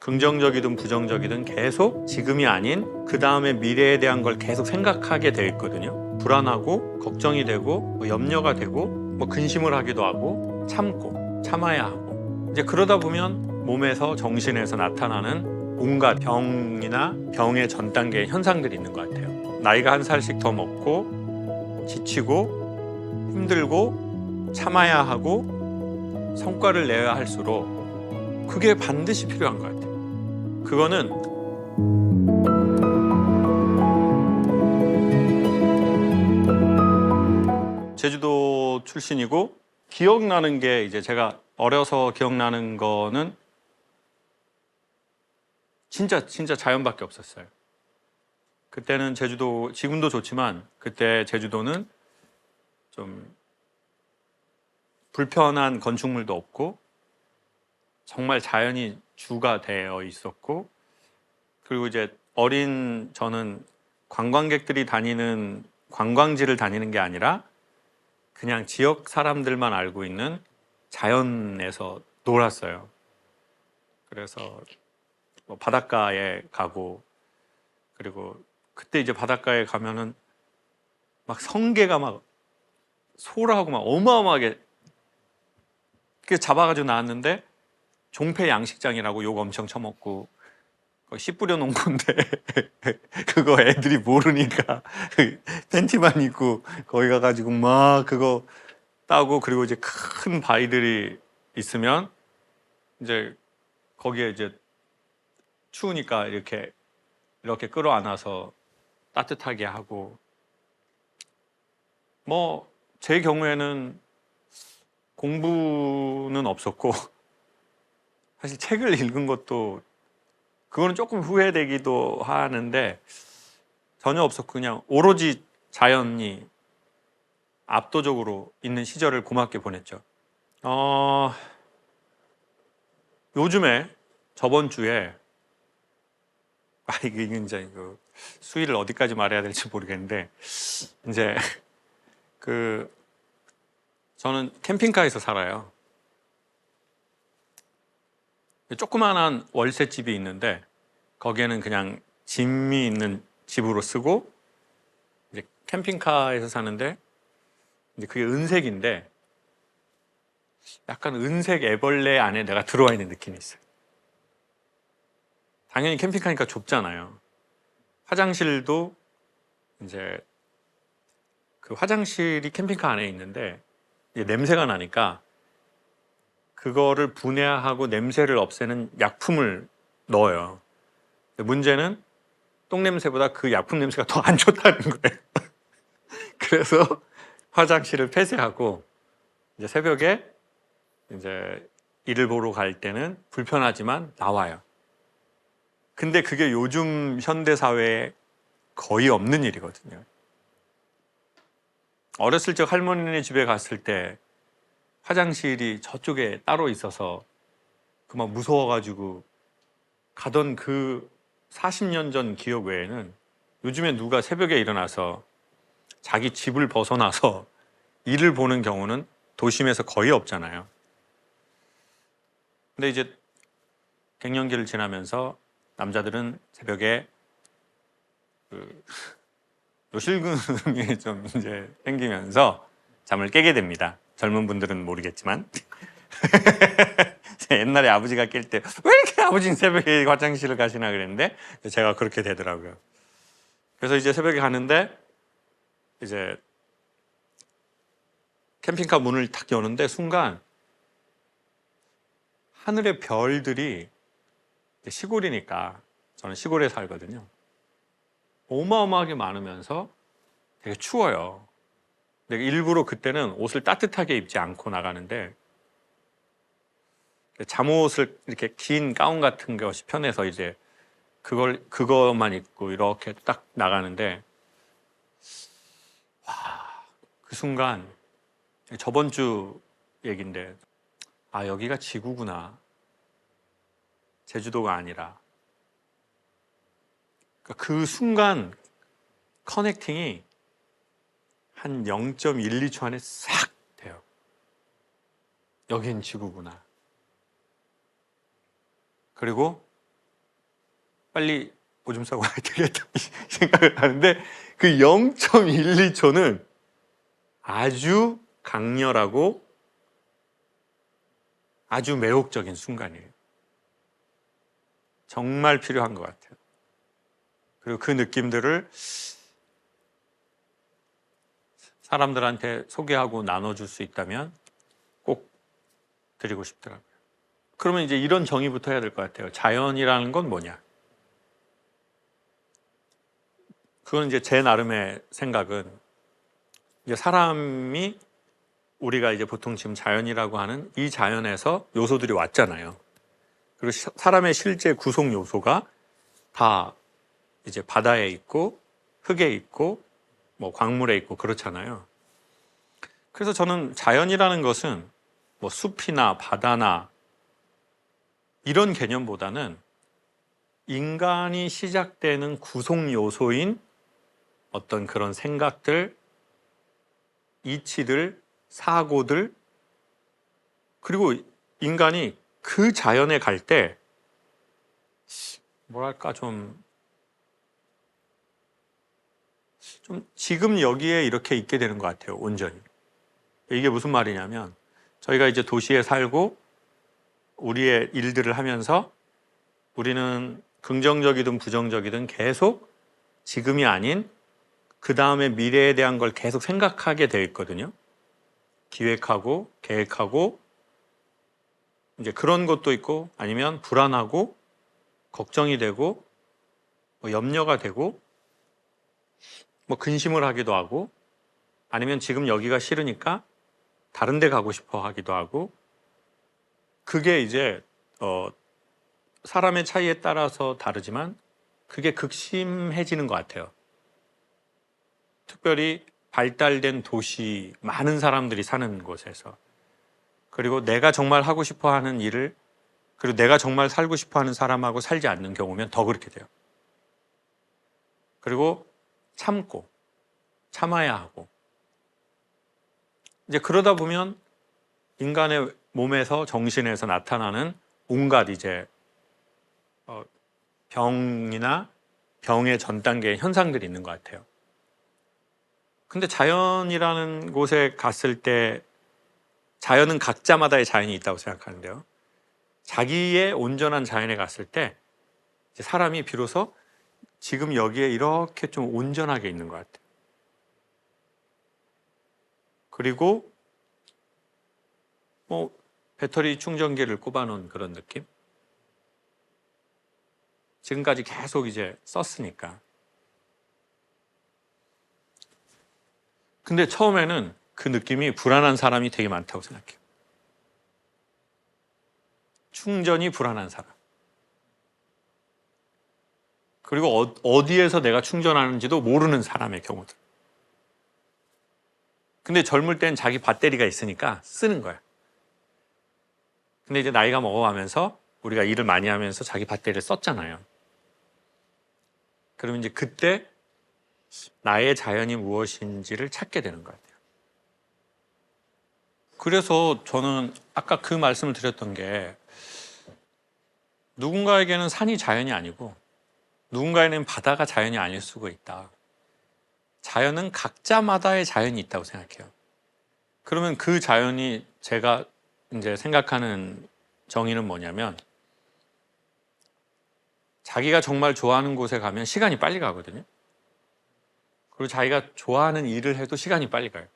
긍정적이든 부정적이든 계속 지금이 아닌 그 다음에 미래에 대한 걸 계속 생각하게 돼 있거든요. 불안하고 걱정이 되고 뭐 염려가 되고 뭐 근심을 하기도 하고 참고 참아야 하고 이제 그러다 보면 몸에서 정신에서 나타나는 온갖 병이나 병의 전 단계의 현상들이 있는 것 같아요. 나이가 한 살씩 더 먹고 지치고 힘들고 참아야 하고 성과를 내야 할수록 그게 반드시 필요한 것 같아요. 그거는 제주도 출신이고 기억나는 게 이제 제가 어려서 기억나는 거는 진짜 자연밖에 없었어요. 그때는 제주도 지금도 좋지만 그때 제주도는 좀 불편한 건축물도 없고 정말 자연이 주가 되어 있었고 그리고 이제 어린 저는 관광객들이 다니는 관광지를 다니는 게 아니라 그냥 지역 사람들만 알고 있는 자연에서 놀았어요. 그래서 뭐 바닷가에 가고 그리고 그때 이제 바닷가에 가면은 막 성게가 막 소라하고 막 어마어마하게 잡아가지고 나왔는데 종폐 양식장이라고 욕 엄청 쳐먹고 씨 뿌려 놓은 건데 그거 애들이 모르니까 팬티만 입고 거기 가가지고 막 그거 따고 그리고 이제 큰 바위들이 있으면 이제 거기에 이제 추우니까 이렇게 끌어안아서 따뜻하게 하고 뭐 제 경우에는 공부는 없었고 사실 책을 읽은 것도 그거는 조금 후회되기도 하는데 전혀 없었고 그냥 오로지 자연이 압도적으로 있는 시절을 고맙게 보냈죠. 요즘에 저번 주에 이게 이제 수위를 어디까지 말해야 될지 모르겠는데 이제 저는 캠핑카에서 살아요. 조그만한 월세집이 있는데 거기에는 그냥 짐이 있는 집으로 쓰고 이제 캠핑카에서 사는데 이제 그게 은색인데 약간 은색 애벌레 안에 내가 들어와 있는 느낌이 있어요. 당연히 캠핑카니까 좁잖아요. 화장실도 이제 그 화장실이 캠핑카 안에 있는데 이제 냄새가 나니까 그거를 분해하고 냄새를 없애는 약품을 넣어요. 문제는 똥냄새보다 그 약품 냄새가 더 안 좋다는 거예요. 그래서 화장실을 폐쇄하고 이제 새벽에 이제 일을 보러 갈 때는 불편하지만 나와요. 근데 그게 요즘 현대 사회에 거의 없는 일이거든요. 어렸을 적 할머니네 집에 갔을 때 화장실이 저쪽에 따로 있어서 그만 무서워가지고 가던 그 40년 전 기억 외에는 요즘에 누가 새벽에 일어나서 자기 집을 벗어나서 일을 보는 경우는 도심에서 거의 없잖아요. 근데 이제 갱년기를 지나면서 남자들은 새벽에 요실금이 좀 이제 생기면서 잠을 깨게 됩니다. 젊은 분들은 모르겠지만 옛날에 아버지가 깰 때 왜 이렇게 아버지는 새벽에 화장실을 가시나 그랬는데 제가 그렇게 되더라고요. 그래서 이제 새벽에 가는데 이제 캠핑카 문을 탁 여는데 순간 하늘의 별들이 시골이니까 저는 시골에 살거든요. 어마어마하게 많으면서 되게 추워요. 근데 일부러 그때는 옷을 따뜻하게 입지 않고 나가는데 잠옷을 이렇게 긴 가운 같은 것이 편해서 이제 그거만 입고 이렇게 딱 나가는데 그 순간 저번 주 얘긴데 여기가 지구구나. 제주도가 아니라 그 순간 커넥팅이 한 0.12초 안에 싹 돼요. 여긴 지구구나. 그리고 빨리 오줌 싸고 와야 되겠다 생각을 하는데 그 0.12초는 아주 강렬하고 아주 매혹적인 순간이에요. 정말 필요한 것 같아요. 그리고 그 느낌들을 사람들한테 소개하고 나눠줄 수 있다면 꼭 드리고 싶더라고요. 그러면 이제 이런 정의부터 해야 될 것 같아요. 자연이라는 건 뭐냐? 그건 이제 제 나름의 생각은 이제 사람이 우리가 이제 보통 지금 자연이라고 하는 이 자연에서 요소들이 왔잖아요. 그리고 사람의 실제 구성 요소가 다 이제 바다에 있고 흙에 있고 뭐 광물에 있고 그렇잖아요. 그래서 저는 자연이라는 것은 뭐 숲이나 바다나 이런 개념보다는 인간이 시작되는 구성 요소인 어떤 그런 생각들, 이치들, 사고들, 그리고 인간이 그 자연에 갈 때 뭐랄까 좀 지금 여기에 이렇게 있게 되는 것 같아요. 온전히. 이게 무슨 말이냐면 저희가 이제 도시에 살고 우리의 일들을 하면서 우리는 긍정적이든 부정적이든 계속 지금이 아닌 그 다음에 미래에 대한 걸 계속 생각하게 돼 있거든요. 기획하고 계획하고 이제 그런 것도 있고 아니면 불안하고 걱정이 되고 뭐 염려가 되고 뭐 근심을 하기도 하고 아니면 지금 여기가 싫으니까 다른 데 가고 싶어 하기도 하고 그게 이제 사람의 차이에 따라서 다르지만 그게 극심해지는 것 같아요. 특별히 발달된 도시, 많은 사람들이 사는 곳에서 그리고 내가 정말 하고 싶어 하는 일을 그리고 내가 정말 살고 싶어 하는 사람하고 살지 않는 경우면 더 그렇게 돼요. 그리고 참아야 하고 이제 그러다 보면 인간의 몸에서 정신에서 나타나는 온갖 이제 병이나 병의 전 단계의 현상들이 있는 것 같아요. 근데 자연이라는 곳에 갔을 때 자연은 각자마다의 자연이 있다고 생각하는데요. 자기의 온전한 자연에 갔을 때 사람이 비로소 지금 여기에 이렇게 좀 온전하게 있는 것 같아요. 그리고 뭐 배터리 충전기를 꼽아놓은 그런 느낌? 지금까지 계속 이제 썼으니까. 근데 처음에는 그 느낌이 불안한 사람이 되게 많다고 생각해요. 충전이 불안한 사람. 그리고 어디에서 내가 충전하는지도 모르는 사람의 경우들. 근데 젊을 땐 자기 배터리가 있으니까 쓰는 거야. 근데 이제 나이가 먹어가면서 우리가 일을 많이 하면서 자기 배터리를 썼잖아요. 그러면 이제 그때 나의 자연이 무엇인지를 찾게 되는 것 같아요. 그래서 저는 아까 그 말씀을 드렸던 게 누군가에게는 산이 자연이 아니고 누군가에는 바다가 자연이 아닐 수가 있다. 자연은 각자마다의 자연이 있다고 생각해요. 그러면 그 자연이 제가 이제 생각하는 정의는 뭐냐면 자기가 정말 좋아하는 곳에 가면 시간이 빨리 가거든요. 그리고 자기가 좋아하는 일을 해도 시간이 빨리 가요.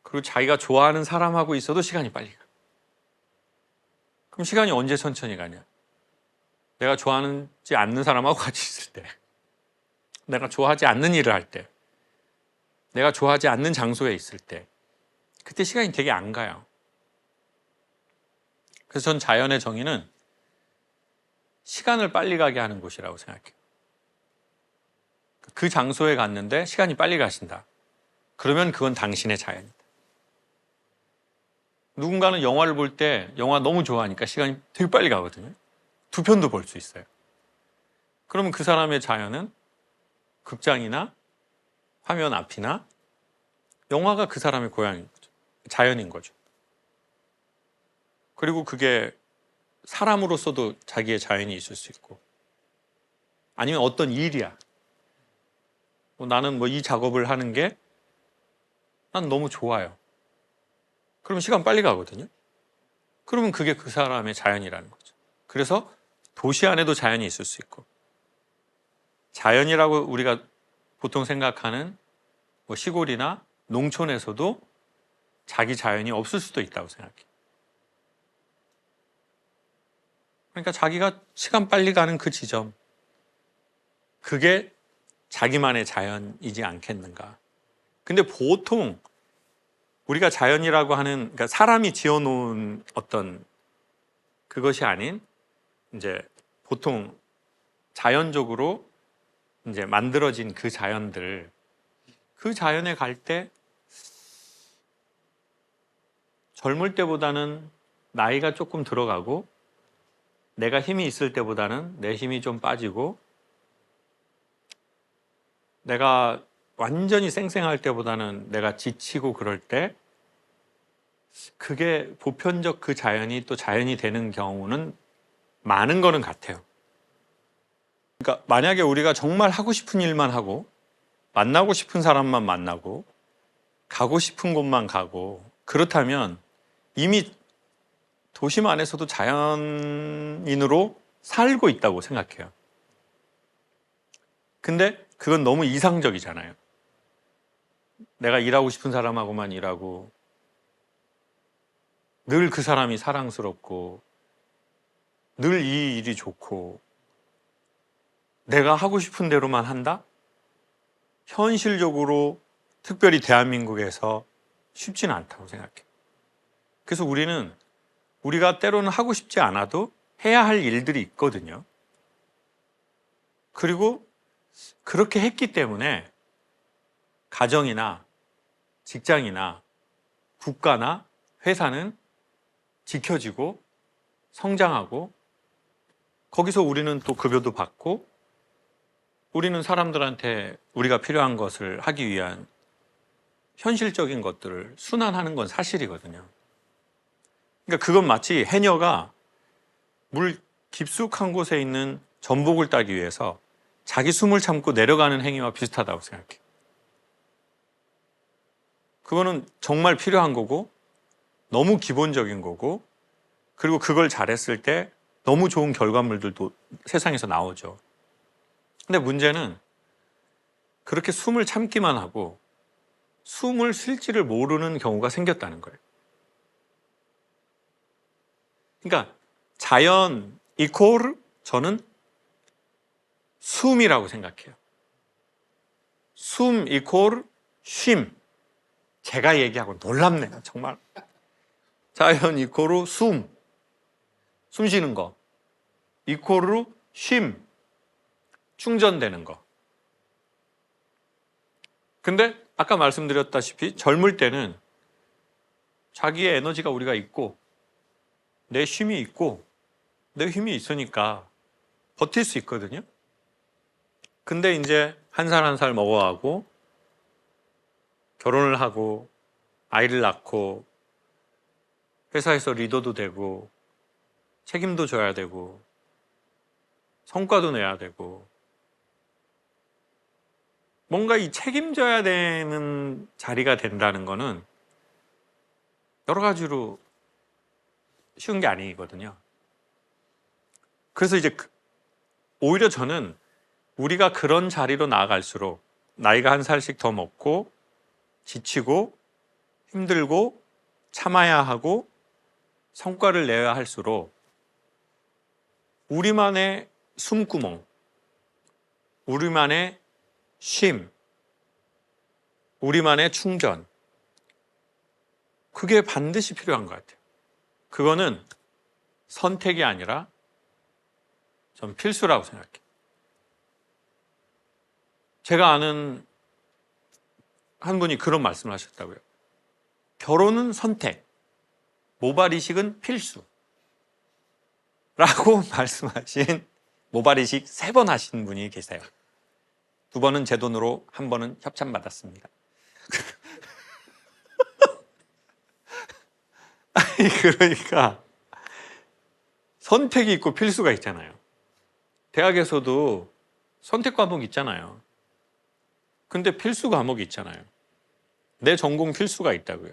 그리고 자기가 좋아하는 사람하고 있어도 시간이 빨리 가. 그럼 시간이 언제 천천히 가냐? 내가 좋아하지 않는 사람하고 같이 있을 때, 내가 좋아하지 않는 일을 할 때, 내가 좋아하지 않는 장소에 있을 때, 그때 시간이 되게 안 가요. 그래서 전 자연의 정의는 시간을 빨리 가게 하는 곳이라고 생각해요. 그 장소에 갔는데 시간이 빨리 가신다. 그러면 그건 당신의 자연이다. 누군가는 영화를 볼 때 영화 너무 좋아하니까 시간이 되게 빨리 가거든요. 2편도 볼 수 있어요. 그러면 그 사람의 자연은 극장이나 화면 앞이나 영화가 그 사람의 고향인 거죠. 자연인 거죠. 그리고 그게 사람으로서도 자기의 자연이 있을 수 있고 아니면 어떤 일이야. 나는 뭐 이 작업을 하는 게 난 너무 좋아요. 그러면 시간 빨리 가거든요. 그러면 그게 그 사람의 자연이라는 거죠. 그래서 도시 안에도 자연이 있을 수 있고, 자연이라고 우리가 보통 생각하는 뭐 시골이나 농촌에서도 자기 자연이 없을 수도 있다고 생각해요. 그러니까 자기가 시간 빨리 가는 그 지점, 그게 자기만의 자연이지 않겠는가. 근데 보통 우리가 자연이라고 하는, 그러니까 사람이 지어놓은 어떤 그것이 아닌, 이제 보통 자연적으로 이제 만들어진 그 자연들, 그 자연에 갈 때 젊을 때보다는 나이가 조금 들어가고, 내가 힘이 있을 때보다는 내 힘이 좀 빠지고, 내가 완전히 쌩쌩할 때보다는 내가 지치고 그럴 때, 그게 보편적 그 자연이 또 자연이 되는 경우는 많은 거는 같아요. 그러니까 만약에 우리가 정말 하고 싶은 일만 하고, 만나고 싶은 사람만 만나고, 가고 싶은 곳만 가고, 그렇다면 이미 도심 안에서도 자연인으로 살고 있다고 생각해요. 근데 그건 너무 이상적이잖아요. 내가 일하고 싶은 사람하고만 일하고, 늘 그 사람이 사랑스럽고, 늘 이 일이 좋고, 내가 하고 싶은 대로만 한다? 현실적으로 특별히 대한민국에서 쉽지는 않다고 생각해요. 그래서 우리가 때로는 하고 싶지 않아도 해야 할 일들이 있거든요. 그리고 그렇게 했기 때문에 가정이나 직장이나 국가나 회사는 지켜지고 성장하고, 거기서 우리는 또 급여도 받고, 우리는 사람들한테 우리가 필요한 것을 하기 위한 현실적인 것들을 순환하는 건 사실이거든요. 그러니까 그건 마치 해녀가 물 깊숙한 곳에 있는 전복을 따기 위해서 자기 숨을 참고 내려가는 행위와 비슷하다고 생각해요. 그거는 정말 필요한 거고, 너무 기본적인 거고, 그리고 그걸 잘했을 때 너무 좋은 결과물들도 세상에서 나오죠. 근데 문제는 그렇게 숨을 참기만 하고 숨을 쉴지를 모르는 경우가 생겼다는 거예요. 그러니까 자연 이코르 저는 숨이라고 생각해요. 숨 이코르 쉼. 제가 얘기하고 놀랍네요, 정말. 자연 이코르 숨 쉬는 거. 이코르 쉼. 충전되는 거. 근데 아까 말씀드렸다시피 젊을 때는 자기의 에너지가 우리가 있고, 내 쉼이 있고, 내 힘이 있으니까 버틸 수 있거든요. 근데 이제 한 살 한 살 먹어가고, 결혼을 하고, 아이를 낳고, 회사에서 리더도 되고, 책임도 져야 되고, 성과도 내야 되고, 뭔가 이 책임져야 되는 자리가 된다는 거는 여러 가지로 쉬운 게 아니거든요. 그래서 이제 오히려 저는 우리가 그런 자리로 나아갈수록 나이가 한 살씩 더 먹고 지치고 힘들고 참아야 하고 성과를 내야 할수록 우리만의 숨구멍, 우리만의 쉼, 우리만의 충전, 그게 반드시 필요한 것 같아요. 그거는 선택이 아니라 전 필수라고 생각해요. 제가 아는 한 분이 그런 말씀을 하셨다고요. 결혼은 선택, 모발이식은 필수 라고 말씀하신, 모발이식 3번 하신 분이 계세요. 2번은 제 돈으로, 1번은 협찬받았습니다. 아니, 그러니까 선택이 있고 필수가 있잖아요. 대학에서도 선택 과목 있잖아요. 근데 필수 과목이 있잖아요. 내 전공 필수가 있다고요.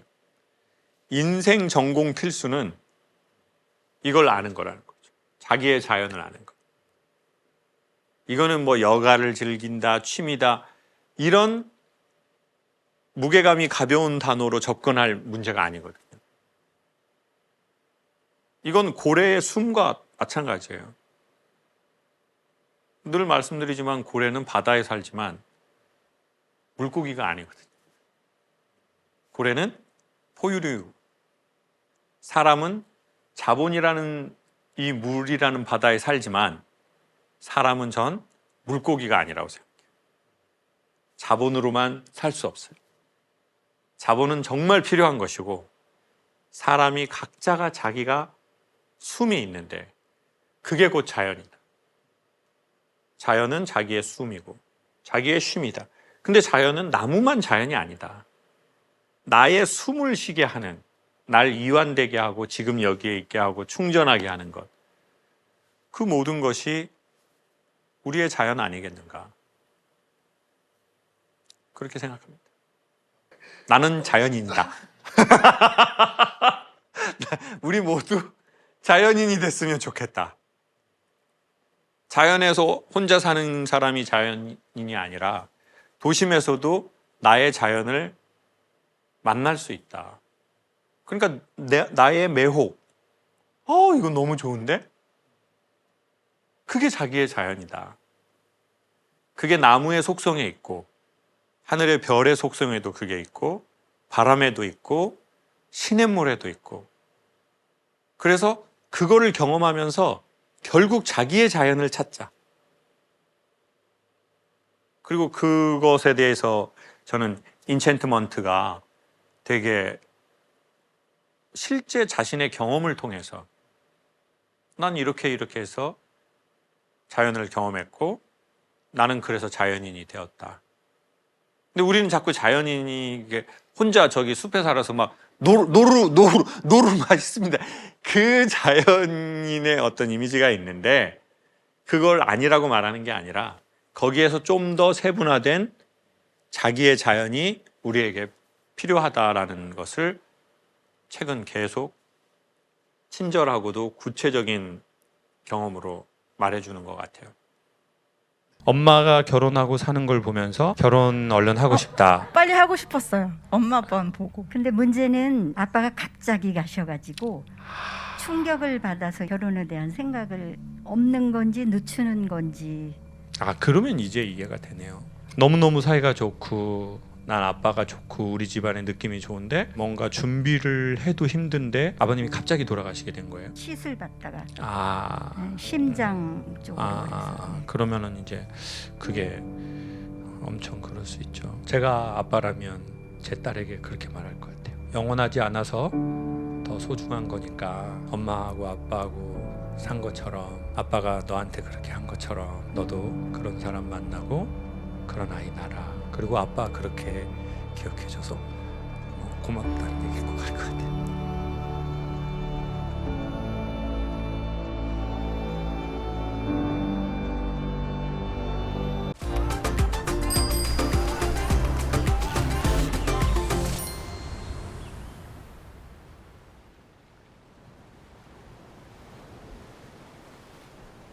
인생 전공 필수는 이걸 아는 거라는 거죠. 자기의 자연을 아는 거. 이거는 뭐 여가를 즐긴다, 취미다 이런 무게감이 가벼운 단어로 접근할 문제가 아니거든요. 이건 고래의 숨과 마찬가지예요. 늘 말씀드리지만 고래는 바다에 살지만 물고기가 아니거든요. 고래는 포유류. 사람은 자본이라는 이 물이라는 바다에 살지만 사람은 전 물고기가 아니라고 생각해요. 자본으로만 살 수 없어요. 자본은 정말 필요한 것이고 사람이 각자가 자기가 숨이 있는데 그게 곧 자연이다. 자연은 자기의 숨이고 자기의 쉼이다. 근데 자연은 나무만 자연이 아니다. 나의 숨을 쉬게 하는, 날 이완되게 하고 지금 여기에 있게 하고 충전하게 하는 것, 그 모든 것이 우리의 자연 아니겠는가, 그렇게 생각합니다. 나는 자연인이다. 우리 모두 자연인이 됐으면 좋겠다. 자연에서 혼자 사는 사람이 자연인이 아니라 도심에서도 나의 자연을 만날 수 있다. 그러니까 나의 매혹, 이건 너무 좋은데? 그게 자기의 자연이다. 그게 나무의 속성에 있고 하늘의 별의 속성에도 그게 있고 바람에도 있고 시냇물에도 있고, 그래서 그거를 경험하면서 결국 자기의 자연을 찾자. 그리고 그것에 대해서 저는 인챈트먼트가 되게 실제 자신의 경험을 통해서 난 이렇게 해서 자연을 경험했고 나는 그래서 자연인이 되었다. 근데 우리는 자꾸 자연인이 혼자 저기 숲에 살아서 막 노루 맛있습니다. 그 자연인의 어떤 이미지가 있는데 그걸 아니라고 말하는 게 아니라 거기에서 좀 더 세분화된 자기의 자연이 우리에게 필요하다라는 것을 최근 계속 친절하고도 구체적인 경험으로 말해주는 것 같아요. 엄마가 결혼하고 사는 걸 보면서 결혼 얼른 하고 싶다. 빨리 하고 싶었어요. 엄마 아빠는 보고. 근데 문제는 아빠가 갑자기 가셔가지고 충격을 받아서 결혼에 대한 생각을 없는 건지 늦추는 건지. 그러면 이제 이해가 되네요. 너무너무 사이가 좋고 난 아빠가 좋고 우리 집안의 느낌이 좋은데 뭔가 준비를 해도 힘든데 아버님이 갑자기 돌아가시게 된 거예요. 시술 받다가 아, 심장 쪽으로 해서. 그러면은 이제 그게 엄청 그럴 수 있죠. 제가 아빠라면 제 딸에게 그렇게 말할 것 같아요. 영원하지 않아서 더 소중한 거니까 엄마하고 아빠하고 산 것처럼 아빠가 너한테 그렇게 한 것처럼 너도 그런 사람 만나고 그런 아이 낳아라. 그리고 아빠 그렇게 기억해줘서 고맙다는 얘기 꼭 할 것 같아요.